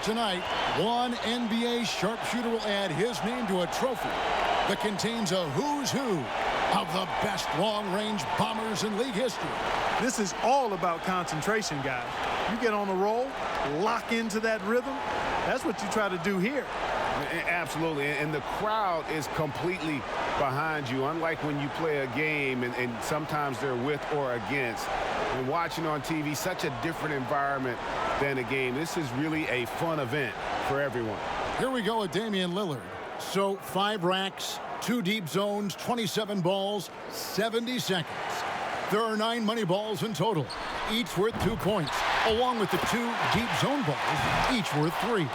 Tonight, one NBA sharpshooter will add his name to a trophy that contains a who's who of the best long-range bombers in league history. This is all about concentration, guys. You get on a roll, lock into that rhythm. That's what you try to do here. Absolutely, and the crowd is completely behind you, unlike when you play a game and sometimes they're with or against. And watching on TV, such a different environment than a game. This is really a fun event for everyone. Here we go with Damian Lillard. So 5 racks, 2 deep zones, 27 balls, 70 seconds. There are 9 money balls in total, each worth 2 points, along with the 2 deep zone balls, each worth 3.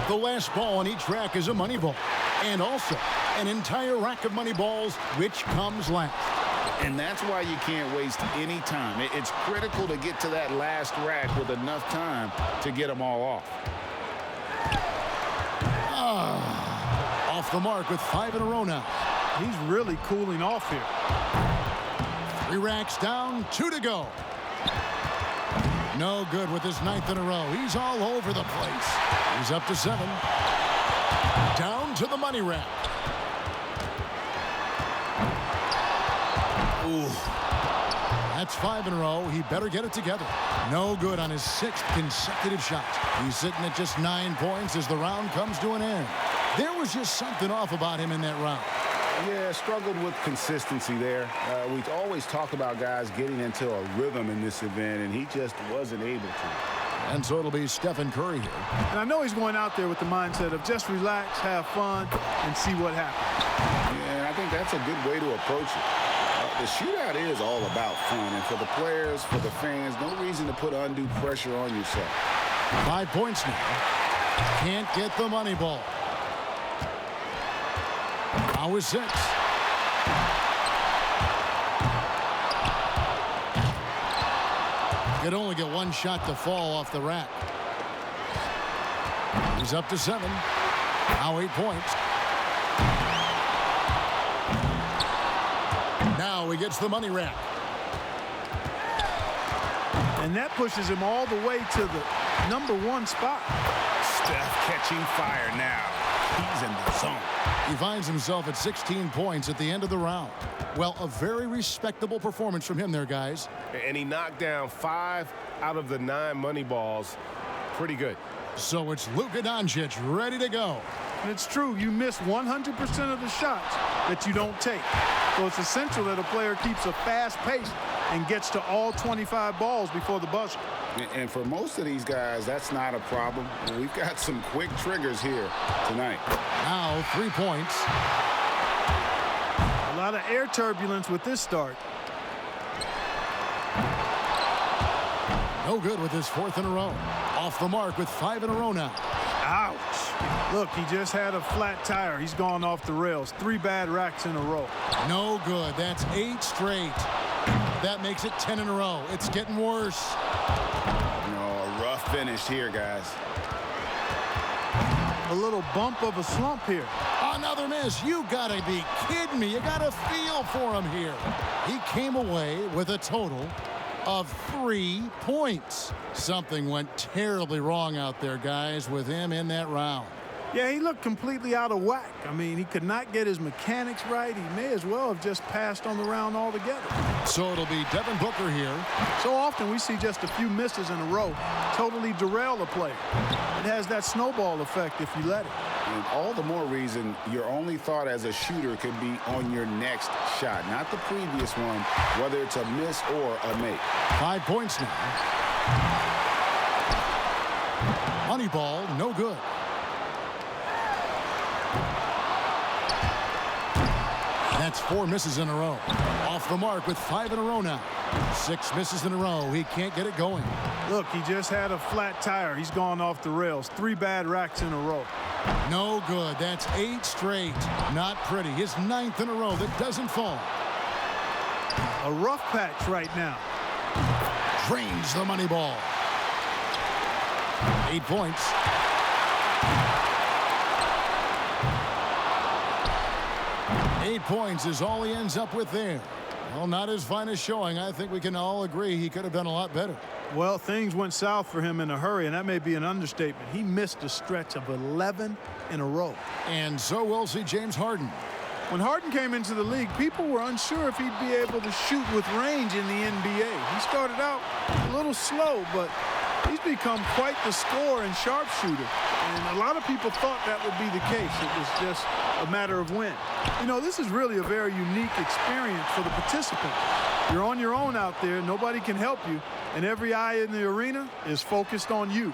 The last ball on each rack is a money ball, and also an entire rack of money balls, which comes last. And that's why you can't waste any time. It's critical to get to that last rack with enough time to get them all off. Off the mark with 5 in a row now. He's really cooling off here. 3 racks down, 2 to go. No good with his 9th in a row. He's all over the place. He's up to 7. Down to the money rack. Ooh. That's 5 in a row. He better get it together. No good on his 6th consecutive shot. He's sitting at just 9 points as the round comes to an end. There was just something off about him in that round. Yeah, struggled with consistency there. We always talk about guys getting into a rhythm in this event, and he just wasn't able to. And so it'll be Stephen Curry here. And I know he's going out there with the mindset of just relax, have fun, and see what happens. Yeah, I think that's a good way to approach it. The shootout is all about fun, and for the players, for the fans, no reason to put undue pressure on yourself. 5 points now. Can't get the money ball. Now with 6. Could only get 1 shot to fall off the rack. He's up to 7. Now 8 points. Now he gets the money rack. And that pushes him all the way to the #1 spot. Steph catching fire now. He's in the zone. He finds himself at 16 points at the end of the round. Well, a very respectable performance from him there, guys. And he knocked down 5 out of the 9 money balls. Pretty good. So it's Luka Doncic ready to go. And it's true, you miss 100% of the shots that you don't take. So it's essential that a player keeps a fast pace and gets to all 25 balls before the buzzer. And for most of these guys, that's not a problem. We've got some quick triggers here tonight. Now 3 points. A lot of air turbulence with this start. No good with his 4th in a row. Off the mark with 5 in a row now. Ouch. Look, he just had a flat tire. He's gone off the rails. 3 bad racks in a row. No good. That's 8 straight. That makes it 10 in a row. It's getting worse. A rough finish here, guys. A little bump of a slump here. Another miss. You gotta be kidding me. You gotta feel for him here. He came away with a total of 3 points. Something went terribly wrong out there, guys, with him in that round. Yeah, he looked completely out of whack. I mean, he could not get his mechanics right. He may as well have just passed on the round altogether. So it'll be Devin Booker here. So often we see just a few misses in a row totally derail a player. It has that snowball effect if you let it. And all the more reason your only thought as a shooter could be on your next shot, not the previous one, whether it's a miss or a make. 5 points now. Money ball, no good. That's 4 misses in a row. Off the mark with 5 in a row now. 6 misses in a row. He can't get it going. Look, he just had a flat tire. He's gone off the rails. 3 bad racks in a row. No good. That's 8 straight. Not pretty. His 9th in a row that doesn't fall. A rough patch right now. Drains the money ball. 8 points. Eight points is all he ends up with there. Well, not his finest showing. I think we can all agree he could have done a lot better. Well, things went south for him in a hurry, and that may be an understatement. He missed a stretch of 11 in a row. And so we'll see James Harden. When Harden came into the league, people were unsure if he'd be able to shoot with range in the NBA. He started out a little slow, but he's become quite the scorer and sharpshooter. And a lot of people thought that would be the case. It was just a matter of when. You know, this is really a very unique experience for the participant. You're on your own out there. Nobody can help you. And every eye in the arena is focused on you.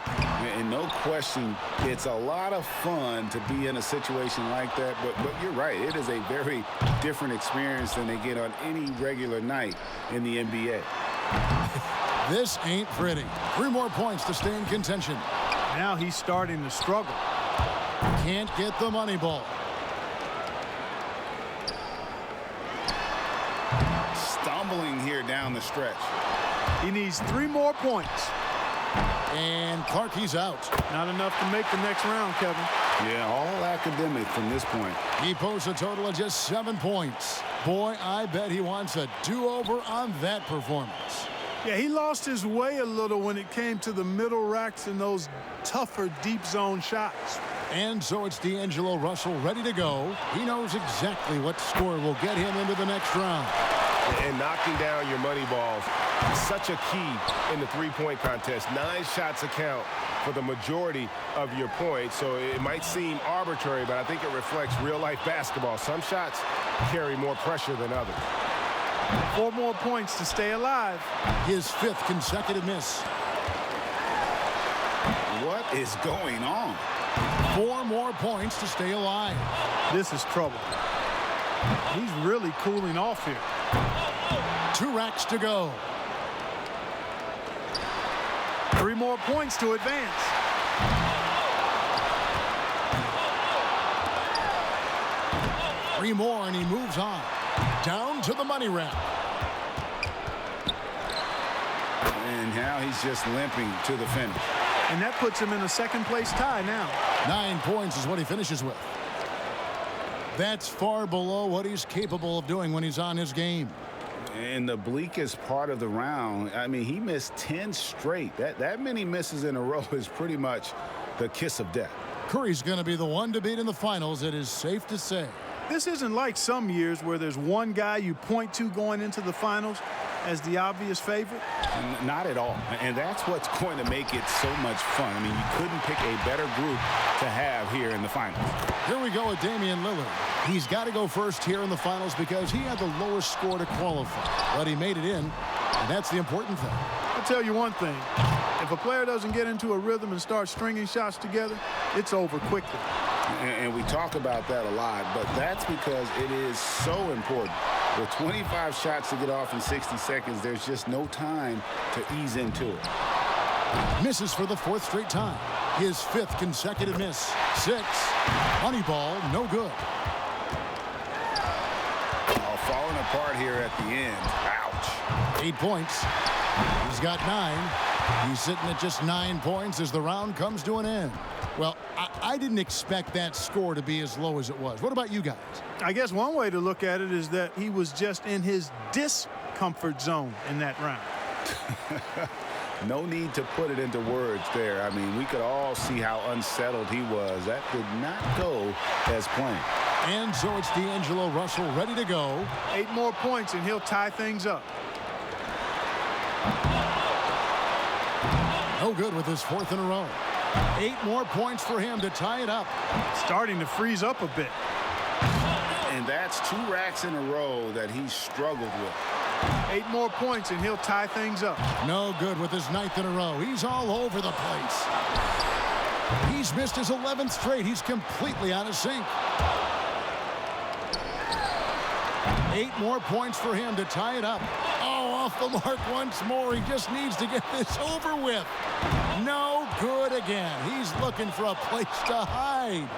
And no question, it's a lot of fun to be in a situation like that. But you're right. It is a very different experience than they get on any regular night in the NBA. This ain't pretty. 3 more points to stay in contention. Now he's starting to struggle. Can't get the money ball. Stumbling here down the stretch. He needs 3 more points. And Clarkie's out. Not enough to make the next round, Kevin. Yeah, all academic from this point. He posts a total of just 7 points. Boy, I bet he wants a do-over on that performance. Yeah, he lost his way a little when it came to the middle racks and those tougher deep zone shots. And so it's Dangelo Russell ready to go. He knows exactly what score will get him into the next round. And knocking down your money balls is such a key in the three-point contest. 9 shots account for the majority of your points. So it might seem arbitrary, but I think it reflects real-life basketball. Some shots carry more pressure than others. 4 more points to stay alive. His 5th consecutive miss. What is going on? 4 more points to stay alive. This is trouble. He's really cooling off here. 2 racks to go. 3 more points to advance. Three more and he moves on. Down to the money rack. And now he's just limping to the finish. And that puts him in a second-place tie now. 9 points is what he finishes with. That's far below what he's capable of doing when he's on his game. In the bleakest part of the round, I mean, he missed 10 straight. That many misses in a row is pretty much the kiss of death. Curry's going to be the one to beat in the finals, it is safe to say. This isn't like some years where there's one guy you point to going into the finals as the obvious favorite. Not at all. And that's what's going to make it so much fun. I mean, you couldn't pick a better group to have here in the finals. Here we go with Damian Lillard. He's got to go first here in the finals because he had the lowest score to qualify. But he made it in, and that's the important thing. I'll tell you one thing. If a player doesn't get into a rhythm and start stringing shots together, it's over quickly. And we talk about that a lot, but that's because it is so important. With 25 shots to get off in 60 seconds, there's just no time to ease into it. Misses for the 4th straight time. His 5th consecutive miss. 6. Money ball, no good. Oh, falling apart here at the end. Ouch. 8 points. He's got 9. He's sitting at just 9 points as the round comes to an end. Well, I didn't expect that score to be as low as it was. What about you guys? I guess one way to look at it is that he was just in his discomfort zone in that round. No need to put it into words there. I mean, we could all see how unsettled he was. That did not go as planned. And so it's Dangelo Russell ready to go. 8 more points and he'll tie things up. No good with his 4th in a row. 8 more points for him to tie it up. Starting to freeze up a bit. And that's 2 racks in a row that he struggled with. 8 more points and he'll tie things up. No good with his 9th in a row. He's all over the place. He's missed his 11th straight. He's completely out of sync. 8 more points for him to tie it up. Oh, off the mark once more. He just needs to get this over with. No good again. He's looking for a place to hide.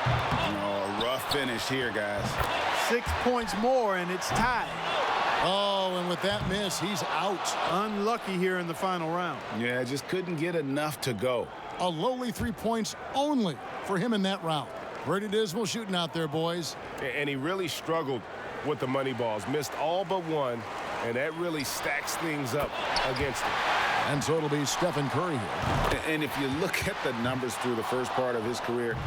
A rough finish here, guys. 6 points more and it's tied. Oh, and with that miss, he's out. Unlucky here in the final round. Yeah, just couldn't get enough to go. A lowly 3 points only for him in that round. Pretty dismal shooting out there, boys. And he really struggled with the money balls. Missed all but one. And that really stacks things up against him. And so it'll be Stephen Curry here. And if you look at the numbers through the first part of his career,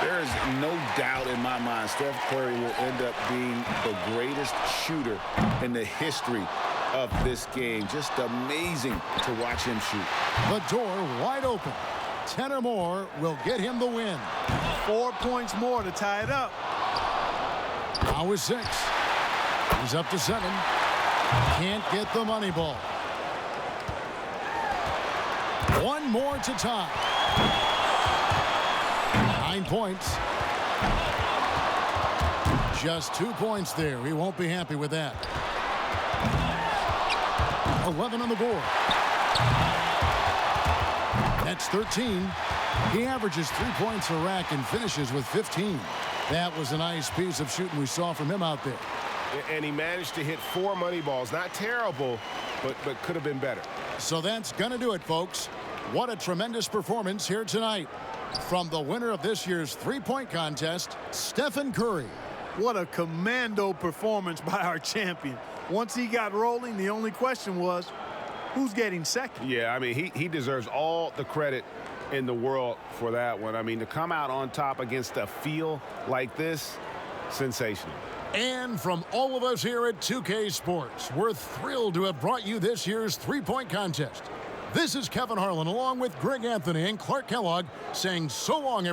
there is no doubt in my mind Steph Curry will end up being the greatest shooter in the history of this game. Just amazing to watch him shoot. The door wide open. 10 or more will get him the win. 4 points more to tie it up. Now is 6. He's up to 7. Can't get the money ball. 1 more to tie. 9 points. Just 2 points there. He won't be happy with that. 11 on the board. That's 13. He averages 3 points a rack and finishes with 15. That was a nice piece of shooting we saw from him out there. And he managed to hit 4 money balls. Not terrible, but could have been better. So that's going to do it, folks. What a tremendous performance here tonight from the winner of this year's three-point contest, Stephen Curry. What a commando performance by our champion. Once he got rolling, the only question was, who's getting second? Yeah, I mean, he deserves all the credit in the world for that one. I mean, to come out on top against a field like this, sensational. And from all of us here at 2K Sports, we're thrilled to have brought you this year's three-point contest. This is Kevin Harlan along with Greg Anthony and Clark Kellogg saying so long, everyone.